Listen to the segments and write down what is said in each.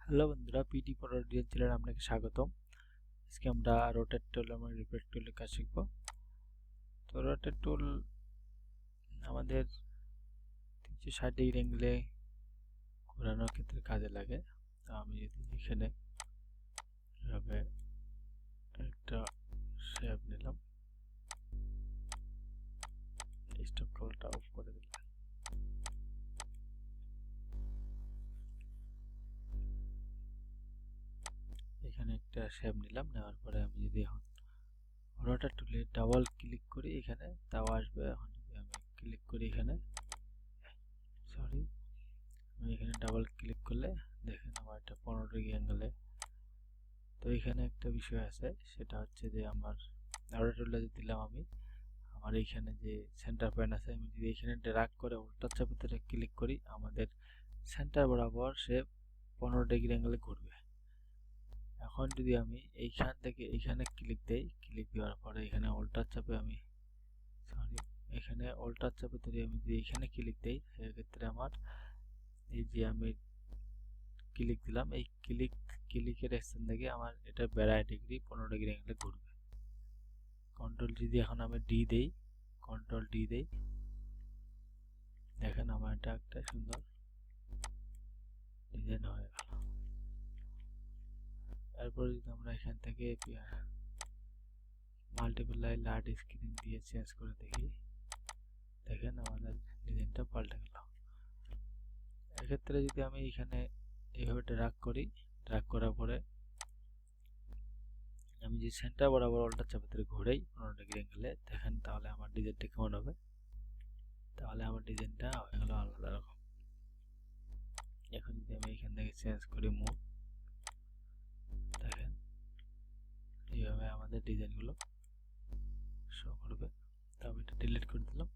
Hello বন্ধুরা, PT পড়ার design চ্যানেলে আপনাকে স্বাগতম। আজকে আমরা রোটেট টুল এবং রিফ্লেক্ট টুলের কাজ শিখব। তো রোটেট টুল আমাদের 360 ডিগ্রি অ্যাঙ্গেলে ঘোরানোর ক্ষেত্রে কাজে লাগে। তো আমি যদি এখানে এভাবে একটা শেপ নিলাম, স্টপ টুলটা অফ করে দিলাম, এখানে একটা শেপ নিলাম, নেওয়ার পরে আমি যদি এখন রোটেট টুলে ডাবল ক্লিক করি এখানে তাও আসবে। এখন যদি আমি ক্লিক করি এখানে, সরি, আমি এখানে ডাবল ক্লিক করলে দেখেন আমার এটা 15 ডিগ্রি অ্যাঙ্গেলে। তো এখানে একটা বিষয় আছে, সেটা হচ্ছে যে আমার রোটেটরটা যে দিলাম আমি, আমার এইখানে যে সেন্টার পয়েন্ট আছে, আমি যদি এখানে ড্র্যাগ করে উল্টা চাপে ধরে ক্লিক করি আমাদের সেন্টার বরাবর সে 15 ডিগ্রি অ্যাঙ্গেলে ঘুরবে। এখন যদি আমি এইখান থেকে এইখানে ক্লিক দেই, ক্লিক দেওয়ার পরে এখানে উল্টা চাপে আমি এখানে উল্টা চাপে ধরে আমি যদি এখানে ক্লিক দেই, সেক্ষেত্রে আমার এই যে আমি ক্লিক দিলাম, এই ক্লিকের স্থান থেকে আমার এটা 12 ডিগ্রি 15 ডিগ্রি অ্যাঙ্গেলে ঘুরবে। কন্ট্রোল যদি এখন আমি ডি দেই, কন্ট্রোল ডি দেই, দেখেন আমার এটা একটা সুন্দর ডিজাইন হয়ে গেল। এরপরে যদি আমরা এখান থেকে মাল্টিপ্লাই লার্জ স্ক্রিন দিয়ে চেঞ্জ করে দেখি, দেখেন আমাদের ডিজাইনটা পাল্টে গেল। এক্ষেত্রে যদি আমি এখানে এইভাবে ড্র্যাগ করি, ড্র্যাগ করার পরে আমি যে সেন্টার বরাবর উল্টা চাপে ধরে ঘুরাই 15 ডিগ্রি অ্যাঙ্গেলে, দেখেন তাহলে আমার ডিজাইনটা কেমন হবে। তাহলে আমার ডিজাইনটা হয়ে গেল আলাদা রকম। এখন যদি আমি এখান থেকে চেঞ্জ করি মুভ, দেখেন এইভাবে আমাদের ডিজাইনগুলো শো করবে। তো আমি এটা ডিলিট করে দিলাম।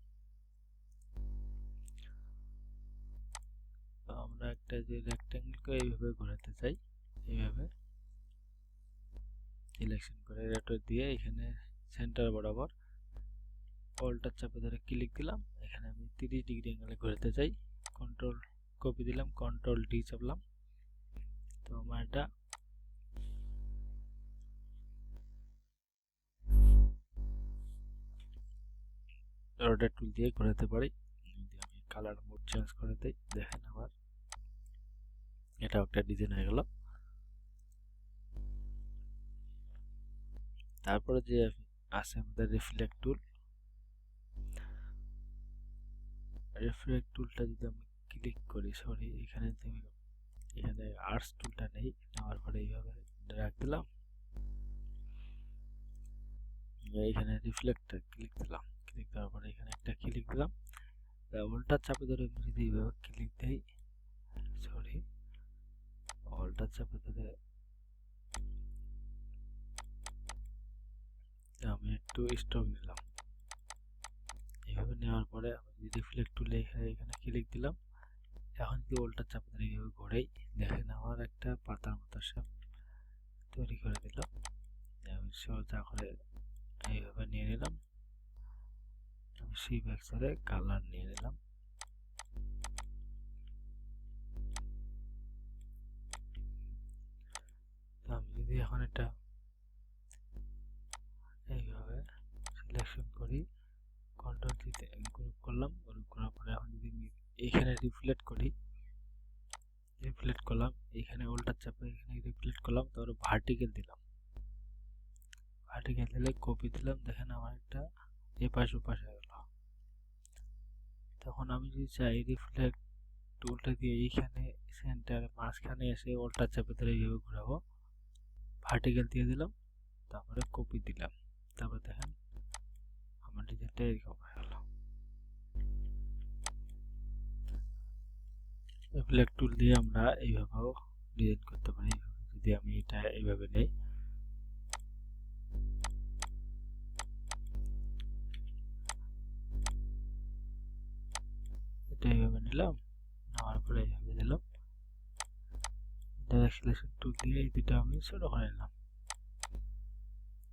তো আমরা একটা যে রেক্ট্যাঙ্গেলকে এইভাবে ঘোরাতে চাই, এইভাবে সিলেকশন করে রোটেট দিয়ে এখানে সেন্টার বরাবর অল্টার চাপে ধরে ক্লিক দিলাম, এখানে আমি 30 ডিগ্রি অ্যাঙ্গেলে ঘোরাতে চাই, কন্ট্রোল কপি দিলাম, কন্ট্রোল ডি চাপলাম। তো আমার এটা রোটেট টুল দিয়ে ঘোরাতে পারি। যদি আমি কালার মোড চেঞ্জ করে দিই, দেখেন আমার এটাও একটা ডিজাইন হয়ে গেল। তারপরে যে আছে আমাদের রিফ্লেক্ট টুল, রিফ্লেক্ট টুলটা যদি আমি ক্লিক করি, সরি এখানে আর্টস টুলটা নেই, নেওয়ার পরে এইভাবে ড্র্যাগ দিলাম, এখানে রিফ্লেক্টর ক্লিক দিলাম, ক্লিক দেওয়ার পরে এখানে একটা ক্লিক দিলাম, উল্টা চাপে ধরে যদি এইভাবে ক্লিক দেই, সরি উল্টা চাপে ধরে আমি একটু স্ট্রোক নিলাম, এইভাবে নেওয়ার পরে আমি রিফ্লেক্ট টুলে এখানে ক্লিক দিলাম। এখন যদি উল্টা চাপে ধরে এইভাবে ঘোরাই, দেখেন আমার একটা পাতার মতো শেপ তৈরি করে দিল। আমি সোজা করে এইভাবে নিয়ে নিলাম, আমি শিপ এক্সরে কালার নিয়ে নিলাম। তো আমি যদি এখন এটা এইভাবে সিলেকশন করি, কন্ট্রোল দিতে গ্রুপ করলাম, গ্রুপ করার পরে এখন যদি আমি এখানে রিফ্লেক্ট করি, রিফ্লেক্ট করলাম, এখানে উল্টা চাপে এখানে রিফ্লেক্ট করলাম, তারপরে ভার্টিক্যাল দিলাম, ভার্টিক্যাল দিলে কপি দিলাম, দেখেন আমার একটা এপাশ ওপাশ হয়ে গেল। তখন আমি যদি চাই রিফ্লেক্ট টুলটা দিয়ে এইখানে সেন্টার মাঝখানে এসে উল্টা চাপে ধরে এইভাবে ঘোরাবো, ভার্টিক্যাল দিয়ে দিলাম, তারপরে কপি দিলাম, তারপরে দেখেন আমার ডিজাইনটা এরকম হয়ে গেল। রিফ্লেক্ট টুল দিয়ে আমরা এইভাবেও ডিজাইন করতে পারি। যদি আমি এটা এইভাবে নেই, এটা এইভাবে নিলাম, নেওয়ার পরে এইভাবে দিলাম, ডাইরেক্ট সিলেকশন টুল দিয়ে এই দুটো আমি ছোট করে নিলাম।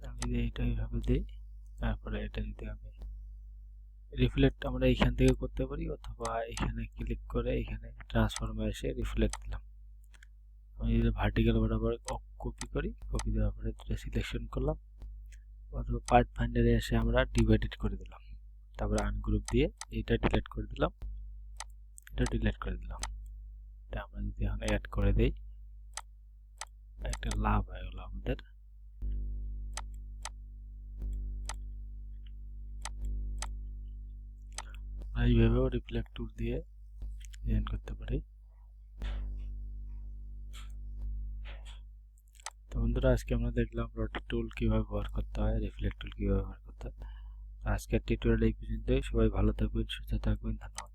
আমি যদি এইটা এইভাবে দিই, তারপরে এটা যদি আমি রিফ্লেক্ট আমরা এইখান থেকে করতে পারি, অথবা এখানে ক্লিক করে এখানে ট্রান্সফর্মে এসে রিফ্লেক্ট দিলাম, আমি যদি ভার্টিক্যাল বরাবর কপি করি, কপি দেওয়ার পরে দুটো সিলেকশন করলাম, অথবা পাথ ফাইন্ডারে এসে আমরা ডিভাইডেড করে দিলাম, তারপরে আনগ্রুপ দিয়ে এটা ডিলিট করে দিলাম, এটা ডিলিট করে দিলাম। এটা আমরা যদি এখন অ্যাড করে দেই, একটা লাভ হয়ে গেল আমাদের। এইভাবেও রিফ্লেক্ট টুল দিয়ে ডিজাইন করতে পারি। তো বন্ধুরা, আজকে আমরা দেখলাম রোটেট টুল কিভাবে ব্যবহার করতে হয়, রিফ্লেক্ট টুল কিভাবে ব্যবহার করতে হয়। আজকের টিউটোরিয়াল এই পর্যন্তই। সবাই ভালো থাকবেন, সুস্থ থাকবেন, ধন্যবাদ।